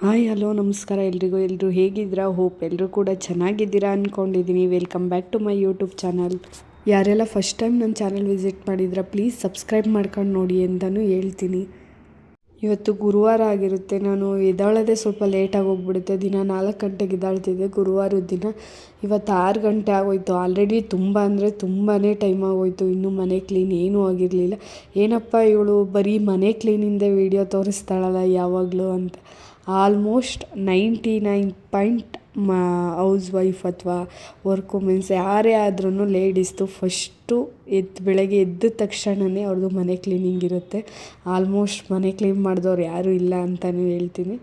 Hi hello ನಮಸ್ಕಾರ ಎಲ್ಲರೂ ಹೇಗಿದ್ದೀರಾ? ಹೋಪ್ ಎಲ್ಲರೂ ಕೂಡ ಚೆನ್ನಾಗಿದ್ದೀರಾ ಅಂದ್ಕೊಂಡಿದ್ದೀನಿ. Welcome back to my YouTube channel. ಯಾರೆಲ್ಲ ಫಸ್ಟ್ ಟೈಮ್ ನನ್ನ ಚಾನಲ್ ವಿಸಿಟ್ ಮಾಡಿದ್ರಾ ಪ್ಲೀಸ್ ಸಬ್ಸ್ಕ್ರೈಬ್ ಮಾಡ್ಕೊಂಡು ನೋಡಿ ಅಂತಲೂ ಹೇಳ್ತೀನಿ. ಇವತ್ತು ಗುರುವಾರ ಆಗಿರುತ್ತೆ. ನಾನು ಎದ್ದೇಳೋದೇ ಸ್ವಲ್ಪ ಲೇಟಾಗಿ ಹೋಗ್ಬಿಡುತ್ತೆ. ದಿನ 4 ಗಂಟೆಗೆ ಎದ್ದೇಳ್ತಿದ್ದೆ ಗುರುವಾರದ ದಿನ. ಇವತ್ತು 6 ಗಂಟೆ ಆಗೋಯ್ತು. ಆಲ್ರೆಡಿ ತುಂಬ ಅಂದರೆ ತುಂಬಾ ಟೈಮ್ ಆಗೋಯ್ತು. ಇನ್ನೂ ಮನೆ ಕ್ಲೀನ್ ಏನೂ ಆಗಿರಲಿಲ್ಲ. ಏನಪ್ಪ ಇವಳು ಬರೀ ಮನೆ ಕ್ಲೀನಿಂದೇ ವೀಡಿಯೋ ತೋರಿಸ್ತಾಳಲ್ಲ ಯಾವಾಗಲೂ ಅಂತ. ಆಲ್ಮೋಸ್ಟ್ 99 ಹೌಸ್ ವೈಫ್ ಅಥವಾ ವರ್ಕ್ ವುಮೆನ್ಸ್ ಯಾರೇ ಆದ್ರೂ ಲೇಡೀಸ್ದು ಫಸ್ಟು ಬೆಳಗ್ಗೆ ಎದ್ದ ತಕ್ಷಣವೇ ಅವ್ರದ್ದು ಮನೆ ಕ್ಲೀನಿಂಗ್ ಇರುತ್ತೆ. ಆಲ್ಮೋಸ್ಟ್ ಮನೆ ಕ್ಲೀನ್ ಮಾಡಿದವ್ರು ಯಾರೂ ಇಲ್ಲ ಅಂತಲೇ ಹೇಳ್ತೀನಿ.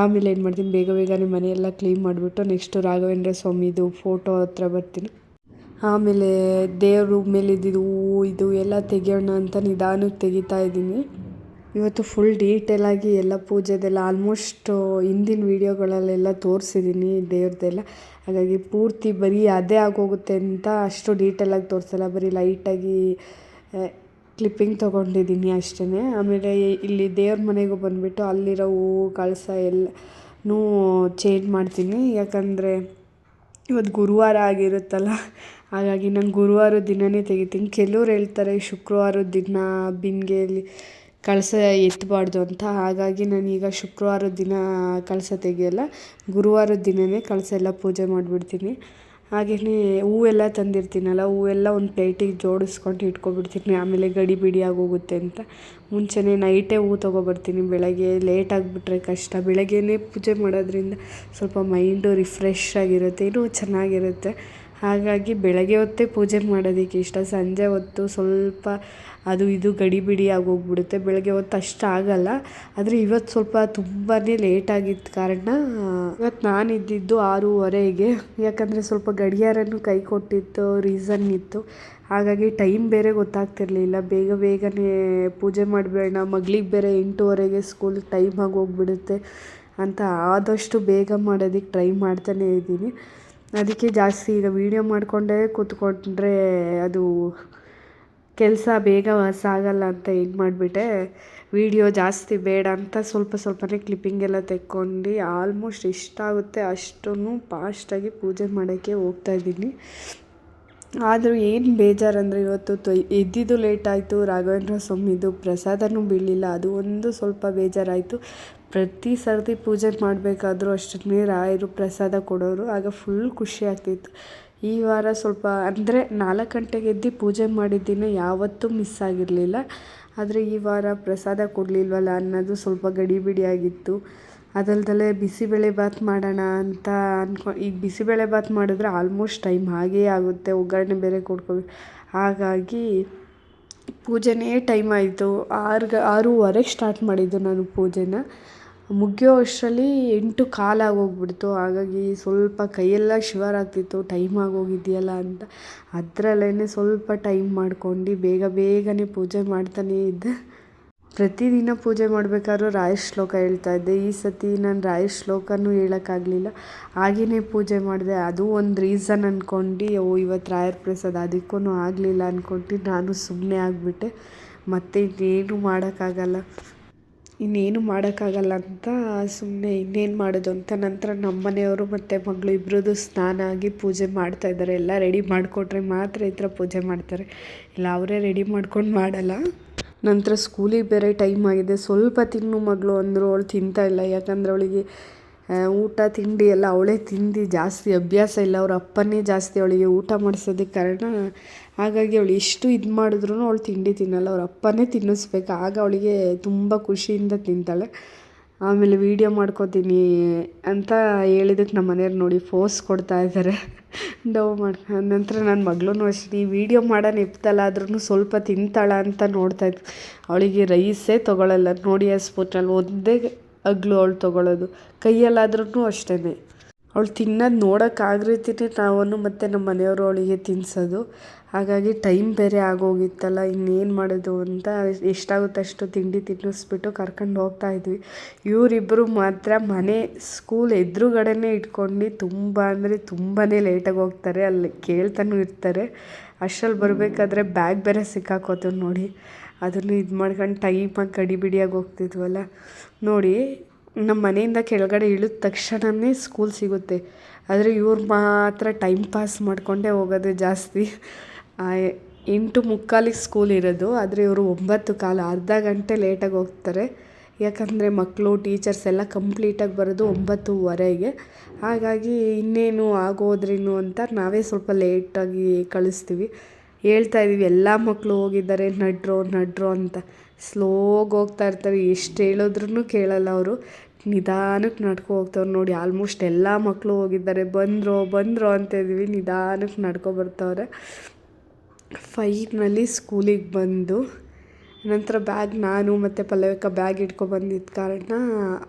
ಆಮೇಲೆ ಏನು ಮಾಡ್ತೀನಿ, ಬೇಗನೆ ಮನೆಯೆಲ್ಲ ಕ್ಲೀನ್ ಮಾಡಿಬಿಟ್ಟು ನೆಕ್ಸ್ಟು ರಾಘವೇಂದ್ರ ಸ್ವಾಮಿದು ಫೋಟೋ ಹತ್ರ ಬರ್ತೀನಿ. ಆಮೇಲೆ ದೇವ್ರ ಮೇಲೆ ಇದ್ದಿದ್ದು ಹೂವು ಇದು ಎಲ್ಲ ತೆಗಿಯೋಣ ಅಂತ ನಿಧಾನಕ್ಕೆ ತೆಗಿತಾ ಇದ್ದೀನಿ. ಇವತ್ತು ಫುಲ್ ಡೀಟೇಲಾಗಿ ಎಲ್ಲ ಪೂಜೆದೆಲ್ಲ ಆಲ್ಮೋಸ್ಟ್ ಹಿಂದಿನ ವೀಡಿಯೋಗಳಲ್ಲೆಲ್ಲ ತೋರಿಸಿದ್ದೀನಿ ದೇವ್ರದ್ದೆಲ್ಲ. ಹಾಗಾಗಿ ಪೂರ್ತಿ ಬರೀ ಅದೇ ಆಗೋಗುತ್ತೆ ಅಂತ ಅಷ್ಟು ಡೀಟೇಲಾಗಿ ತೋರಿಸಲ್ಲ, ಬರೀ ಲೈಟಾಗಿ ಕ್ಲಿಪ್ಪಿಂಗ್ ತೊಗೊಂಡಿದ್ದೀನಿ ಅಷ್ಟೇ. ಆಮೇಲೆ ಇಲ್ಲಿ ದೇವ್ರ ಮನೆಗೂ ಬಂದುಬಿಟ್ಟು ಅಲ್ಲಿರೋ ಹೂವು ಕಳಸ ಎಲ್ಲನೂ ಚೇಂಜ್ ಮಾಡ್ತೀನಿ. ಯಾಕಂದರೆ ಇವತ್ತು ಗುರುವಾರ ಆಗಿರುತ್ತಲ್ಲ, ಹಾಗಾಗಿ ನಾನು ಗುರುವಾರದ ದಿನವೇ ತೆಗಿತೀನಿ. ಕೆಲವ್ರು ಹೇಳ್ತಾರೆ ಶುಕ್ರವಾರದ ದಿನ ಬಿಂದಿಗೆಯಲ್ಲಿ ಕಳಸ ಎತ್ತಬಾರ್ದು ಅಂತ. ಹಾಗಾಗಿ ನಾನೀಗ ಶುಕ್ರವಾರದ ದಿನ ಕಳಸ ತೆಗಿಯಲ್ಲ, ಗುರುವಾರದ ದಿನವೇ ಕಳಸ ಎಲ್ಲ ಪೂಜೆ ಮಾಡಿಬಿಡ್ತೀನಿ. ಹಾಗೆಯೇ ಹೂವೆಲ್ಲ ತಂದಿರ್ತೀನಲ್ಲ, ಹೂವೆಲ್ಲ ಒಂದು ಪ್ಲೇಟಿಗೆ ಜೋಡಿಸ್ಕೊಂಡು ಇಟ್ಕೊಬಿಡ್ತೀನಿ. ಆಮೇಲೆ ಗಡಿ ಬಿಡಿ ಆಗೋಗುತ್ತೆ ಅಂತ ಮುಂಚೆನೇ ನೈಟೇ ಹೂವು ತೊಗೊಬರ್ತೀನಿ. ಬೆಳಗ್ಗೆ ಲೇಟ್ ಆಗಿಬಿಟ್ರೆ ಕಷ್ಟ. ಬೆಳಗ್ಗೆನೇ ಪೂಜೆ ಮಾಡೋದ್ರಿಂದ ಸ್ವಲ್ಪ ಮೈಂಡು ರಿಫ್ರೆಶ್ ಆಗಿರುತ್ತೆ, ಇನ್ನೂ ಚೆನ್ನಾಗಿರುತ್ತೆ. ಹಾಗಾಗಿ ಬೆಳಗ್ಗೆ ಹೊತ್ತೇ ಪೂಜೆ ಮಾಡೋದಕ್ಕೆ ಇಷ್ಟ. ಸಂಜೆ ಹೊತ್ತು ಸ್ವಲ್ಪ ಅದು ಇದು ಗಡಿಬಿಡಿ ಆಗೋಗ್ಬಿಡುತ್ತೆ. ಬೆಳಗ್ಗೆ ಹೊತ್ತು ಅಷ್ಟು ಆಗೋಲ್ಲ. ಆದರೆ ಇವತ್ತು ಸ್ವಲ್ಪ ತುಂಬಾ ಲೇಟಾಗಿದ್ದ ಕಾರಣ ಇವತ್ತು ನಾನು ಇದ್ದಿದ್ದು 6:30ಗೆ. ಯಾಕಂದರೆ ಸ್ವಲ್ಪ ಗಡಿಯಾರನೂ ಕೈ ಕೊಟ್ಟಿತ್ತು, ರೀಸನ್ ಇತ್ತು. ಹಾಗಾಗಿ ಟೈಮ್ ಬೇರೆ ಗೊತ್ತಾಗ್ತಿರ್ಲಿಲ್ಲ. ಬೇಗನೆ ಪೂಜೆ ಮಾಡಬೇಡ, ಮಗಳಿಗೆ ಬೇರೆ 8:30ಗೆ ಸ್ಕೂಲಿಗೆ ಟೈಮ್ ಆಗೋಗ್ಬಿಡುತ್ತೆ ಅಂತ ಆದಷ್ಟು ಬೇಗ ಮಾಡೋದಕ್ಕೆ ಟ್ರೈ ಮಾಡ್ತಾನೇ ಇದ್ದೀನಿ. ಅದಕ್ಕೆ ಜಾಸ್ತಿ ಈಗ ವೀಡಿಯೋ ಮಾಡಿಕೊಂಡೇ ಕೂತ್ಕೊಂಡ್ರೆ ಅದು ಕೆಲಸ ಬೇಗ ಸಾಗಲ್ಲ ಅಂತ ಏನು ಮಾಡಿಬಿಟ್ಟೆ, ವೀಡಿಯೋ ಜಾಸ್ತಿ ಬೇಡ ಅಂತ ಸ್ವಲ್ಪನೇ ಕ್ಲಿಪ್ಪಿಂಗ್ ಎಲ್ಲ ತೆಕ್ಕೊಂಡು ಆಲ್ಮೋಸ್ಟ್ ಎಷ್ಟಾಗುತ್ತೆ ಅಷ್ಟನ್ನು ಫಾಸ್ಟಾಗಿ ಪೂಜೆ ಮಾಡೋಕ್ಕೆ ಹೋಗ್ತಾಯಿದ್ದೀನಿ. ಆದರೂ ಏನು ಬೇಜಾರಂದರೆ ಇವತ್ತು ಎದ್ದಿದ್ದು ಲೇಟ್ ಆಯಿತು. ರಾಘವೇಂದ್ರ ಸ್ವಾಮಿದು ಪ್ರಸಾದನೂ ಬೀಳಲಿಲ್ಲ, ಅದು ಒಂದು ಸ್ವಲ್ಪ ಬೇಜಾರಾಯಿತು. ಪ್ರತಿ ಸರ್ತಿ ಪೂಜೆ ಮಾಡಬೇಕಾದ್ರೂ ಅಷ್ಟೇ ರಾಯರು ಪ್ರಸಾದ ಕೊಡೋರು, ಆಗ ಫುಲ್ ಖುಷಿ ಆಗ್ತಿತ್ತು. ಈ ವಾರ ಸ್ವಲ್ಪ ಅಂದರೆ 4 ಗಂಟೆಗೆ ಎದ್ದು ಪೂಜೆ ಮಾಡಿದ್ದಿನ ಯಾವತ್ತೂ ಮಿಸ್ ಆಗಿರಲಿಲ್ಲ. ಆದರೆ ಈ ವಾರ ಪ್ರಸಾದ ಕೊಡಲಿಲ್ವಲ್ಲ ಅನ್ನೋದು ಸ್ವಲ್ಪ ಗಡಿಬಿಡಿಯಾಗಿತ್ತು. ಅದಲ್ದಲೆ ಬಿಸಿಬೇಳೆಬಾತ್ ಮಾಡೋಣ ಅಂತ ಈಗ ಬಿಸಿಬೇಳೆಬಾತ್ ಮಾಡಿದ್ರೆ ಆಲ್ಮೋಸ್ಟ್ ಟೈಮ್ ಹಾಗೇ ಆಗುತ್ತೆ, ಒಗ್ಗರಣೆ ಬೇರೆ ಕೊಡ್ಕೋಬೇಕು. ಹಾಗಾಗಿ ಪೂಜೆನೇ ಟೈಮ್ ಆಯಿತು. 6:30ಗೆ ಸ್ಟಾರ್ಟ್ ಮಾಡಿದ್ದು ನಾನು ಪೂಜೆನ. ಮುಗಿಯೋ ಅಷ್ಟರಲ್ಲಿ 8:15 ಆಗೋಗ್ಬಿಡ್ತು. ಹಾಗಾಗಿ ಸ್ವಲ್ಪ ಕೈಯೆಲ್ಲ ಶಿವರ್ ಆಗ್ತಿತ್ತು, ಟೈಮ್ ಆಗೋಗಿದೆಯಲ್ಲ ಅಂತ. ಅದರಲ್ಲೇ ಸ್ವಲ್ಪ ಟೈಮ್ ಮಾಡ್ಕೊಂಡು ಬೇಗನೆ ಪೂಜೆ ಮಾಡ್ತಾನೇ ಇದ್ದೆ. ಪ್ರತಿದಿನ ಪೂಜೆ ಮಾಡಬೇಕಾದ್ರೂ ರಾಯರ ಶ್ಲೋಕ ಹೇಳ್ತಾಯಿದ್ದೆ. ಈ ಸತಿ ನಾನು ರಾಯರ ಶ್ಲೋಕನೂ ಹೇಳೋಕ್ಕಾಗಲಿಲ್ಲ, ಹಾಗೆಯೇ ಪೂಜೆ ಮಾಡಿದೆ. ಅದು ಒಂದು ರೀಸನ್ ಅಂದ್ಕೊಂಡು ಇವತ್ತು ರಾಯರ ಪ್ರಸಾದ ಅದಕ್ಕೂ ಆಗಲಿಲ್ಲ ಅಂದ್ಕೊಂಡು ನಾನು ಸುಮ್ಮನೆ ಆಗಿಬಿಟ್ಟೆ. ಮತ್ತು ಇನ್ನೇನು ಮಾಡೋಕ್ಕಾಗಲ್ಲ ಅಂತ ಸುಮ್ಮನೆ ಇನ್ನೇನು ಮಾಡೋದು ಅಂತ. ನಂತರ ನಮ್ಮ ಮನೆಯವರು ಮತ್ತು ಮಗಳು ಇಬ್ಬರದ್ದು ಸ್ನಾನ ಆಗಿ ಪೂಜೆ ಮಾಡ್ತಾಯಿದ್ದಾರೆ. ಎಲ್ಲ ರೆಡಿ ಮಾಡಿಕೊಟ್ರೆ ಮಾತ್ರ ಈ ಥರ ಪೂಜೆ ಮಾಡ್ತಾರೆ, ಇಲ್ಲ ಅವರೇ ರೆಡಿ ಮಾಡ್ಕೊಂಡು ಮಾಡಲ್ಲ. ನಂತರ ಸ್ಕೂಲಿಗೆ ಬೇರೆ ಟೈಮ್ ಆಗಿದೆ. ಸ್ವಲ್ಪ ತಿನ್ನು ಮಗಳು ಅಂದರು, ಅವಳು ತಿಂತಾಯಿಲ್ಲ. ಯಾಕಂದರೆ ಅವಳಿಗೆ ಊಟ ತಿಂಡಿ ಎಲ್ಲ ಅವಳೇ ತಿಂದು ಜಾಸ್ತಿ ಅಭ್ಯಾಸ ಇಲ್ಲ. ಅವ್ರ ಅಪ್ಪನೇ ಜಾಸ್ತಿ ಅವಳಿಗೆ ಊಟ ಮಾಡಿಸೋದಕ್ಕೆ ಕಾರಣ. ಹಾಗಾಗಿ ಅವಳು ಎಷ್ಟು ಇದು ಮಾಡಿದ್ರೂ ಅವಳು ತಿಂಡಿ ತಿನ್ನಲ್ಲ, ಅವ್ರ ಅಪ್ಪನೇ ತಿನ್ನಿಸ್ಬೇಕು, ಆಗ ಅವಳಿಗೆ ತುಂಬ ಖುಷಿಯಿಂದ ತಿಂತಾಳೆ. ಆಮೇಲೆ ವೀಡಿಯೋ ಮಾಡ್ಕೋತೀನಿ ಅಂತ ಹೇಳಿದಕ್ಕೆ ನಮ್ಮ ಮನೆಯವ್ರು ನೋಡಿ ಫೋರ್ಸ್ ಕೊಡ್ತಾಯಿದ್ದಾರೆ ಡವ್ ಮಾಡ್ಕೊಂಡು. ನಂತರ ನನ್ನ ಮಗಳೂ ಅಷ್ಟೇ ವೀಡಿಯೋ ಮಾಡೋಣ ಎಪ್ತಲಾದ್ರೂ ಸ್ವಲ್ಪ ತಿಂತಾಳ ಅಂತ ನೋಡ್ತಾಯಿದ್ದೆ. ಅವಳಿಗೆ ರೈಸೇ ತೊಗೊಳ್ಳಲ್ಲ ನೋಡಿ, ಆ ಸ್ಪೂನಲ್ಲಿ ಒಂದೇ ಅಗ್ಲು ಅವಳು ತೊಗೊಳ್ಳೋದು. ಕೈಯಲ್ಲಾದ್ರೂ ಅಷ್ಟೇ ಅವಳು ತಿನ್ನೋದು ನೋಡೋಕ್ಕಾಗ್ರೀತಿನೇ ನಾವು ಮತ್ತು ನಮ್ಮ ಮನೆಯವರು ಅವಳಿಗೆ ತಿನ್ನಿಸೋದು. ಹಾಗಾಗಿ ಟೈಮ್ ಬೇರೆ ಆಗೋಗಿತ್ತಲ್ಲ, ಇನ್ನೇನು ಮಾಡೋದು ಅಂತ ಎಷ್ಟಾಗುತ್ತೆ ಅಷ್ಟು ತಿಂಡಿ ತಿನ್ನಿಸ್ಬಿಟ್ಟು ಕರ್ಕೊಂಡು ಹೋಗ್ತಾಯಿದ್ವಿ. ಇವರಿಬ್ಬರು ಮಾತ್ರ ಸ್ಕೂಲ್ ಎದುರುಗಡೆನೇ ಇಟ್ಕೊಂಡು ತುಂಬ ಅಂದರೆ ತುಂಬಾ ಲೇಟಾಗಿ ಹೋಗ್ತಾರೆ. ಅಲ್ಲಿ ಕೇಳ್ತಾನೂ ಇರ್ತಾರೆ. ಅಷ್ಟರಲ್ಲಿ ಬರಬೇಕಾದ್ರೆ ಬ್ಯಾಗ್ ಬೇರೆ ಸಿಕ್ಕಾಕೋತು ನೋಡಿ, ಅದನ್ನು ಇದು ಮಾಡ್ಕೊಂಡು ಟೈಮಾಗಿ ಗಡಿಬಿಡಿಯಾಗಿ ಹೋಗ್ತಿದ್ವಲ್ಲ ನೋಡಿ. ನಮ್ಮ ಮನೆಯಿಂದ ಕೆಳಗಡೆ ಇಳಿದ ತಕ್ಷಣವೇ ಸ್ಕೂಲ್ ಸಿಗುತ್ತೆ. ಆದರೆ ಇವ್ರು ಮಾತ್ರ ಟೈಮ್ ಪಾಸ್ ಮಾಡಿಕೊಂಡೇ ಹೋಗೋದು ಜಾಸ್ತಿ. 8:45ಗೆ ಸ್ಕೂಲ್ ಇರೋದು, ಆದರೆ ಇವರು 9:15, ಅರ್ಧ ಗಂಟೆ ಲೇಟಾಗಿ ಹೋಗ್ತಾರೆ. ಯಾಕಂದರೆ ಮಕ್ಕಳು ಟೀಚರ್ಸ್ ಎಲ್ಲ ಕಂಪ್ಲೀಟಾಗಿ ಬರೋದು 9:15ಗೆ. ಹಾಗಾಗಿ ಇನ್ನೇನು ಆಗೋದ್ರೇನು ಅಂತ ನಾವೇ ಸ್ವಲ್ಪ ಲೇಟಾಗಿ ಕಳಿಸ್ತೀವಿ. ಹೇಳ್ತಾಯಿದ್ದೀವಿ ಎಲ್ಲ ಮಕ್ಕಳು ಹೋಗಿದ್ದಾರೆ, ನಡ್ರೋ ಅಂತ. ಸ್ಲೋಗಿ ಹೋಗ್ತಾ ಇರ್ತಾರೆ, ಎಷ್ಟು ಹೇಳಿದ್ರೂ ಕೇಳಲ್ಲ ಅವರು. ನಿಧಾನಕ್ಕೆ ನಡ್ಕೊ ಹೋಗ್ತವ್ರು ನೋಡಿ. ಆಲ್ಮೋಸ್ಟ್ ಎಲ್ಲ ಮಕ್ಕಳು ಹೋಗಿದ್ದಾರೆ. ಬಂದರು ಅಂತ ಇದ್ದೀವಿ, ನಿಧಾನಕ್ಕೆ ನಡ್ಕೊ ಬರ್ತಾವ್ರೆ. ಫೈನಲ್ಲಿ ಸ್ಕೂಲಿಗೆ ಬಂದು ನಂತರ ನಾನು ಮತ್ತು ಪಲ್ಲವಿಕ ಬ್ಯಾಗ್ ಇಟ್ಕೊಬಂದಿದ್ದ ಕಾರಣ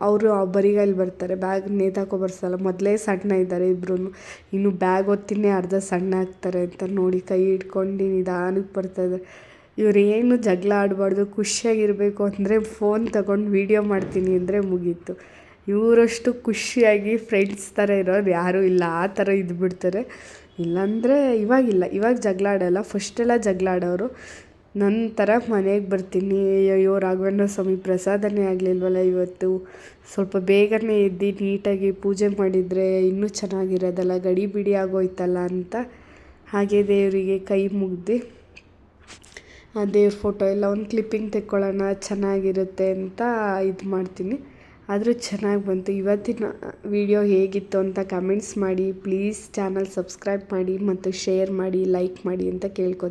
ಅವರು ಬರಿಗೈಲಿ ಬರ್ತಾರೆ. ಬ್ಯಾಗ್ ನೇತಾಕೊ ಬರ್ಸಲ್ಲ. ಮೊದಲೇ ಸಣ್ಣ ಇದ್ದಾರೆ ಇಬ್ಬರೂ. ಇನ್ನು ಬ್ಯಾಗ್ ಹೊತ್ತಿನೇ ಅರ್ಧ ಸಣ್ಣ ಆಗ್ತಾರೆ ಅಂತ ನೋಡಿ ಕೈ ಹಿಡ್ಕೊಂಡು ನಿಧಾನಕ್ಕೆ ಬರ್ತಾಯಿದ್ದಾರೆ. ಇವರೇನು ಜಗಳ ಆಡಬಾರ್ದು, ಖುಷಿಯಾಗಿರಬೇಕು ಅಂದರೆ ಫೋನ್ ತಗೊಂಡು ವೀಡಿಯೋ ಮಾಡ್ತೀನಿ ಅಂದರೆ ಮುಗೀತು. ಇವರಷ್ಟು ಖುಷಿಯಾಗಿ ಫ್ರೆಂಡ್ಸ್ ಥರ ಇರೋರು ಯಾರೂ ಇಲ್ಲ. ಆ ಥರ ಇದ್ಬಿಡ್ತಾರೆ. ಇಲ್ಲಾಂದರೆ ಇವಾಗ ಜಗಳ ಆಡೋಲ್ಲ. ಫಸ್ಟೆಲ್ಲ ಜಗಳ ಆಡೋರು. ನಂತರ ಮನೆಗೆ ಬರ್ತೀನಿ, ಅಯ್ಯೋ ರಾಘವೇಂದ್ರ ಸ್ವಾಮಿ ಪ್ರಸಾದನೇ ಆಗಲಿಲ್ವಲ್ಲ ಇವತ್ತು, ಸ್ವಲ್ಪ ಬೇಗನೆ ಎದ್ದು ನೀಟಾಗಿ ಪೂಜೆ ಮಾಡಿದರೆ ಇನ್ನೂ ಚೆನ್ನಾಗಿರೋದಲ್ಲ, ಗಡಿಬಿಡಿ ಆಗೋಯ್ತಲ್ಲ ಅಂತ ಹಾಗೆ ದೇವರಿಗೆ ಕೈ ಮುಗ್ದು ದೇವ್ರ ಫೋಟೋ ಎಲ್ಲ ಒಂದು ಕ್ಲಿಪ್ಪಿಂಗ್ ತೆಕ್ಕೊಳ್ಳೋಣ ಚೆನ್ನಾಗಿರುತ್ತೆ ಅಂತ ಇದು ಮಾಡ್ತೀನಿ. ಆದರೂ ಚೆನ್ನಾಗಿ ಬಂತು. ಇವತ್ತಿನ ವಿಡಿಯೋ ಹೇಗಿತ್ತು ಅಂತ ಕಮೆಂಟ್ಸ್ ಮಾಡಿ. ಪ್ಲೀಸ್ ಚಾನಲ್ ಸಬ್ಸ್ಕ್ರೈಬ್ ಮಾಡಿ ಮತ್ತು ಶೇರ್ ಮಾಡಿ, ಲೈಕ್ ಮಾಡಿ ಅಂತ ಕೇಳ್ಕೊತೀನಿ.